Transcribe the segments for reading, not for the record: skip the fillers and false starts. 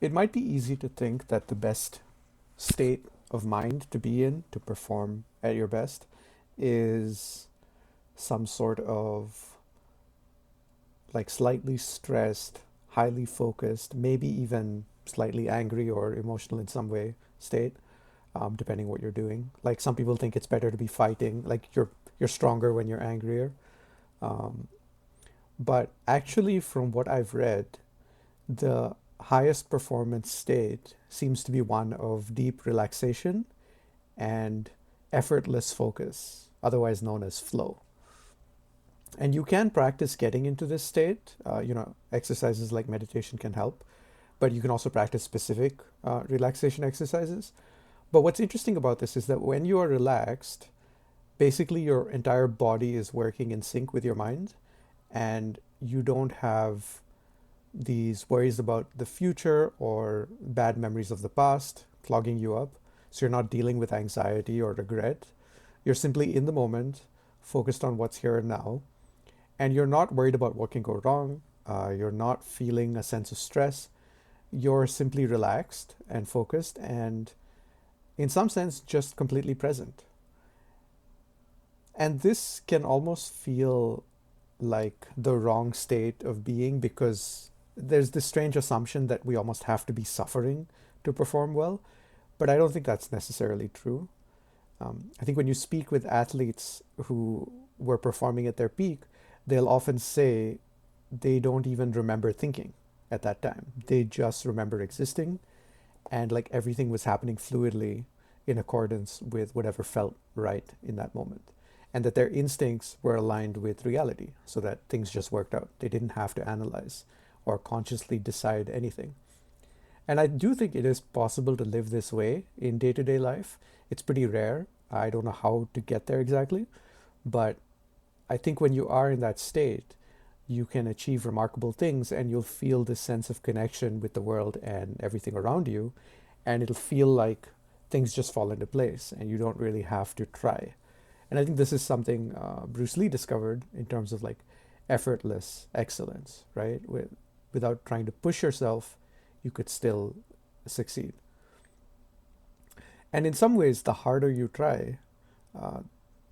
It might be easy to think that the best state of mind to be in to perform at your best is some sort of like slightly stressed, highly focused, maybe even slightly angry or emotional in some way state, depending what you're doing. Like some people think it's better to be fighting, like you're stronger when you're angrier. Um, but actually, from what I've read, the highest performance state seems to be one of deep relaxation and effortless focus, otherwise known as flow. And you can practice getting into this state. Exercises like meditation can help, but you can also practice specific relaxation exercises. But what's interesting about this is that when you are relaxed, basically your entire body is working in sync with your mind, and you don't have these worries about the future or bad memories of the past clogging you up. So you're not dealing with anxiety or regret. You're simply in the moment, focused on what's here and now, and you're not worried about what can go wrong. You're not feeling a sense of stress. You're simply relaxed and focused and, in some sense, just completely present. And this can almost feel like the wrong state of being because there's this strange assumption that we almost have to be suffering to perform well. But I don't think that's necessarily true. I think when you speak with athletes who were performing at their peak, they'll often say they don't even remember thinking at that time. They just remember existing, and like everything was happening fluidly in accordance with whatever felt right in that moment. And that their instincts were aligned with reality so that things just worked out. They didn't have to analyze or consciously decide anything. And I do think it is possible to live this way in day to day life. It's pretty rare. I don't know how to get there exactly, but I think when you are in that state, you can achieve remarkable things and you'll feel this sense of connection with the world and everything around you. And it'll feel like things just fall into place and you don't really have to try. And I think this is something Bruce Lee discovered in terms of like effortless excellence, right? Without trying to push yourself, you could still succeed. And in some ways, the harder you try, uh,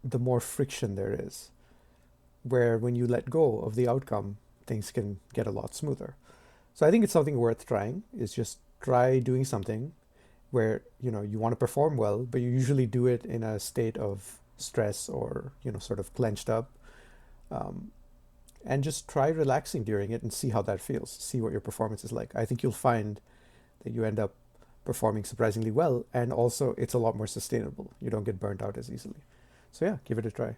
the more friction there is. Where when you let go of the outcome, things can get a lot smoother. So I think it's something worth trying. Is just try doing something where you want to perform well, but you usually do it in a state of stress or sort of clenched up, um, and just try relaxing during it and see how that feels. See what your performance is like. I think you'll find that you end up performing surprisingly well, and also it's a lot more sustainable. You don't get burnt out as easily. So yeah, give it a try.